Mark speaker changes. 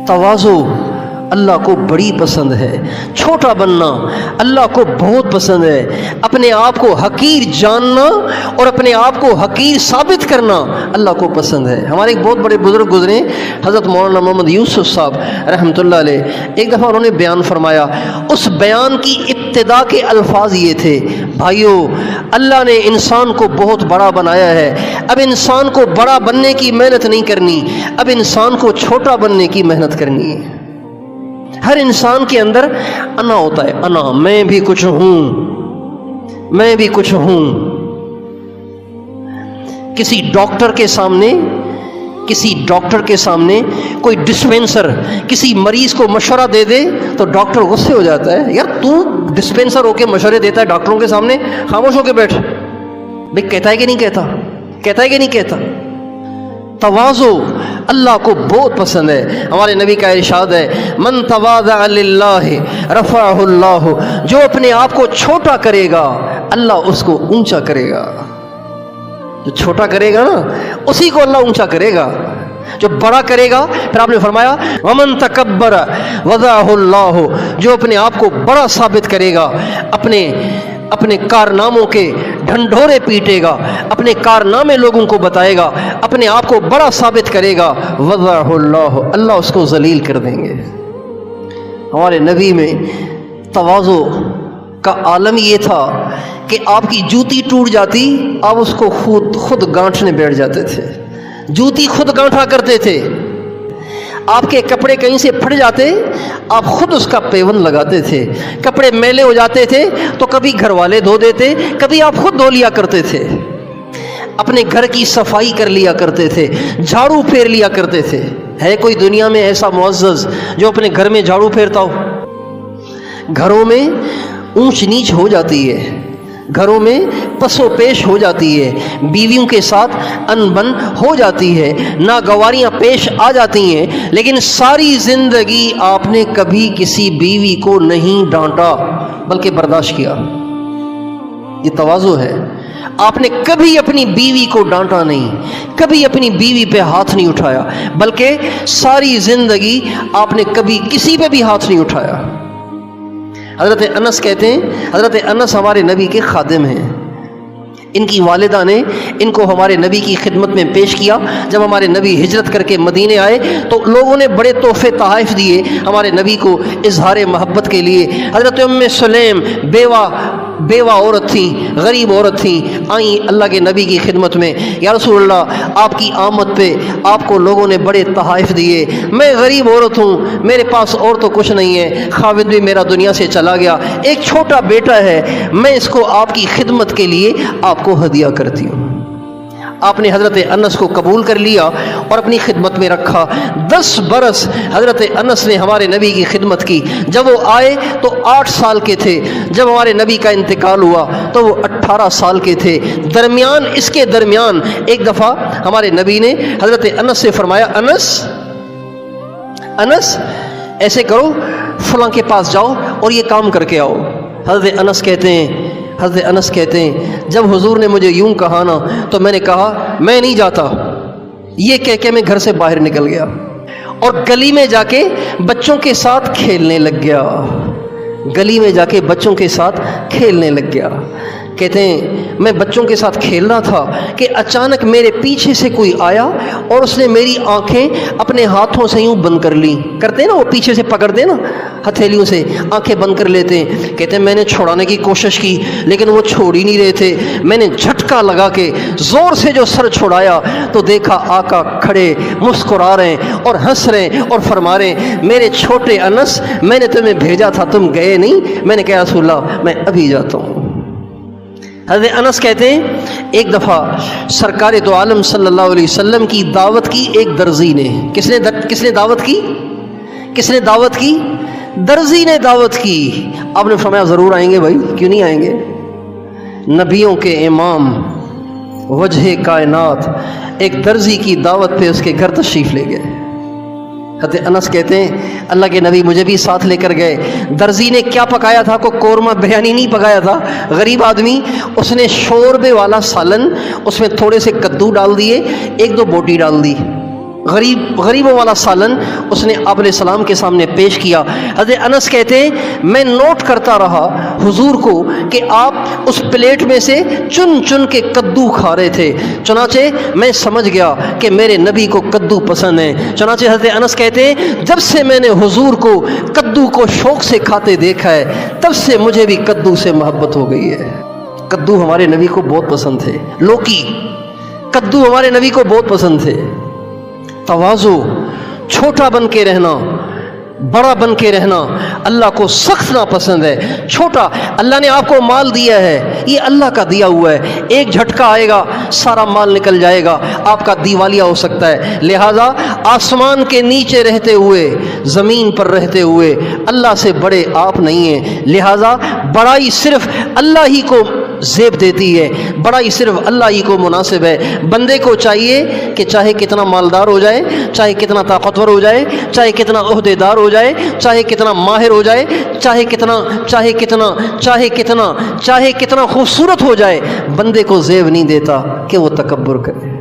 Speaker 1: तवाज़ु अल्लाह को बड़ी पसंद है, छोटा बनना अल्लाह को बहुत पसंद है, अपने आप को हकीर जानना और अपने आप को हकीर साबित करना अल्लाह को पसंद है। हमारे एक बहुत बड़े बुज़ुर्ग गुजरे, हज़रत मौलाना मोहम्मद यूसुफ साहब रहमतुल्लाह अलैह, एक दफ़ा उन्होंने बयान फरमाया, उस बयान की इब्तिदा के अल्फाज ये थे, भाइयों अल्लाह ने इंसान को बहुत बड़ा बनाया है, अब इंसान को बड़ा बनने की मेहनत नहीं करनी, अब इंसान को छोटा बनने की मेहनत करनी है। हर इंसान के अंदर अना होता है, अना, मैं भी कुछ हूं, मैं भी कुछ हूं। किसी डॉक्टर के सामने कोई डिस्पेंसर किसी मरीज को मशवरा दे दे तो डॉक्टर गुस्से हो जाता है, यार तू डिस्पेंसर होके मशवरे देता है डॉक्टरों के सामने, खामोश होके बैठ। भाई कहता है कि नहीं कहता, कहता है कि नहीं कहता। तवाज़ु अल्लाह को बहुत पसंद है। हमारे नबी का इरशाद है, मन तवाज़अ लिल्लाहि रफ़अहुल्लाहु, जो अपने आप को छोटा करेगा अल्लाह उसको ऊंचा करेगा। जो छोटा करेगा ना उसी को अल्लाह ऊंचा करेगा, जो बड़ा करेगा। फिर आपने फरमाया वमन तकब्बर वज़अहुल्लाहु, जो अपने आप को बड़ा साबित करेगा, अपने कारनामों के ढंढोरे पीटेगा, अपने कारनामे लोगों को बताएगा, अपने आप को बड़ा साबित करेगा, वज़अहुल्लाहु, अल्लाह उसको जलील कर देंगे। हमारे नबी में तवाज़ु का आलम ये था कि आपकी जूती टूट जाती, आप उसको खुद गांठने बैठ जाते थे, जूती खुद गांठा करते थे। आपके कपड़े कहीं से फट जाते, आप खुद उसका पेवन लगाते थे। कपड़े मैले हो जाते थे तो कभी घर वाले धो देते, कभी आप खुद धो लिया करते थे। अपने घर की सफाई कर लिया करते थे, झाड़ू फेर लिया करते थे। है कोई दुनिया में ऐसा मुअज़्ज़ज़ जो अपने घर में झाड़ू फेरता हो? घरों में ऊंच नीच हो जाती है, घरों में पसो पेश हो जाती है, बीवियों के साथ अनबन हो जाती है, नागवारियां पेश आ जाती हैं, लेकिन सारी जिंदगी आपने कभी किसी बीवी को नहीं डांटा बल्कि बर्दाश्त किया। ये तवाज़ु है। आपने कभी अपनी बीवी को डांटा नहीं, कभी अपनी बीवी पे हाथ नहीं उठाया, बल्कि सारी जिंदगी आपने कभी किसी पे भी हाथ नहीं उठाया। हज़रत अनस कहते हैं, हज़रत अनस हमारे नबी के खादिम हैं। इनकी वालिदा ने इनको हमारे नबी की खिदमत में पेश किया। जब हमारे नबी हिजरत करके मदीने आए तो लोगों ने बड़े तोहफे तहाइफ दिए हमारे नबी को इजहार मोहब्बत के लिए। हज़रत उम्मे सुलैम बेवा औरत थी, गरीब औरत थी, आई अल्लाह के नबी की खिदमत में, या रसूलल्लाह आपकी आमद पे आपको लोगों ने बड़े तहाइफ दिए, मैं गरीब औरत हूँ, मेरे पास और तो कुछ नहीं है, खाविद भी मेरा दुनिया से चला गया, एक छोटा बेटा है, मैं इसको आपकी खिदमत के लिए आपको हदिया करती हूँ। आपने हज़रत अनस को कबूल कर लिया और अपनी खिदमत में रखा। 10 बरस हज़रत अनस ने हमारे नबी की खिदमत की। जब वो आए तो 8 साल के थे, जब हमारे नबी का इंतकाल हुआ तो वो 18 साल के थे। इसके दरमियान एक दफ़ा हमारे नबी ने हज़रत अनस से फरमाया, अनस ऐसे करो, फलां के पास जाओ और ये काम करके आओ। हज़रत अनस कहते हैं जब हुजूर ने मुझे यूं कहा ना तो मैंने कहा मैं नहीं जाता। ये कह के मैं घर से बाहर निकल गया और गली में जाके बच्चों के साथ खेलने लग गया। गली में जाके बच्चों के साथ खेलने लग गया। कहते हैं मैं बच्चों के साथ खेल रहा था कि अचानक मेरे पीछे से कोई आया और उसने मेरी आंखें अपने हाथों से यूं बंद कर ली। करते हैं ना वो, पीछे से पकड़ते ना हथेलियों से आंखें बंद कर लेते हैं। कहते हैं मैंने छुड़ाने की कोशिश की लेकिन वो छोड़ ही नहीं रहे थे। मैंने झटका लगा के जोर से जो सर छुड़ाया तो देखा आका खड़े मुस्कुरा रहे हैं और हंस रहे हैं और फरमा रहे हैं, मेरे छोटे अनस, मैंने तुम्हें भेजा था, तुम गए नहीं। मैंने कहा रसूलल्लाह मैं अभी जाता हूँ। हज़रत अनस कहते हैं एक दफ़ा सरकार दो आलम सल्लल्लाहु अलैहि वसल्लम की दावत की एक दर्जी ने। किसने दावत की? किसने दावत की? दर्जी ने दावत की। आपने फरमाया ज़रूर आएंगे भाई, क्यों नहीं आएंगे। नबियों के इमाम वजह कायनात एक दर्जी की दावत पे उसके घर तशरीफ़ ले गए। हज़रत अनस कहते हैं अल्लाह के नबी मुझे भी साथ लेकर गए। दर्जी ने क्या पकाया था? को कोरमा बिरयानी नहीं पकाया था, गरीब आदमी। उसने शोरबे वाला सालन, उसमें थोड़े से कद्दू डाल दिए, 1-2 बोटी डाल दी। गरीबों वाला सालन उसने आप अलैहिस्सलाम के सामने पेश किया। हज़रत अनस कहते हैं मैं नोट करता रहा हुजूर को कि आप उस प्लेट में से चुन चुन के कद्दू खा रहे थे, चुनाचे मैं समझ गया कि मेरे नबी को कद्दू पसंद है। चुनाचे हज़रत अनस कहते हैं जब से मैंने हुजूर को कद्दू को शौक़ से खाते देखा है तब से मुझे भी कद्दू से मोहब्बत हो गई है। कद्दू हमारे नबी को बहुत पसंद थे, लौकी कद्दू हमारे नबी को बहुत पसंद थे। तवाज़ु, छोटा बन के रहना, बड़ा बन के रहना अल्लाह को सख्त ना पसंद है। छोटा, अल्लाह ने आपको माल दिया है, ये अल्लाह का दिया हुआ है, एक झटका आएगा सारा माल निकल जाएगा, आपका दिवालिया हो सकता है। लिहाजा आसमान के नीचे रहते हुए, ज़मीन पर रहते हुए अल्लाह से बड़े आप नहीं हैं। लिहाजा बड़ाई सिर्फ अल्लाह ही को ज़ेब देती है, बड़ाई सिर्फ अल्लाह ही को मुनासिब है। बंदे को चाहिए कि चाहे कितना मालदार हो जाए, चाहे कितना ताकतवर हो जाए, चाहे कितना ओहदेदार हो जाए, चाहे कितना माहिर हो जाए, चाहे कितना खूबसूरत हो जाए, बंदे को ज़ेब नहीं देता कि वो तकब्बुर करे।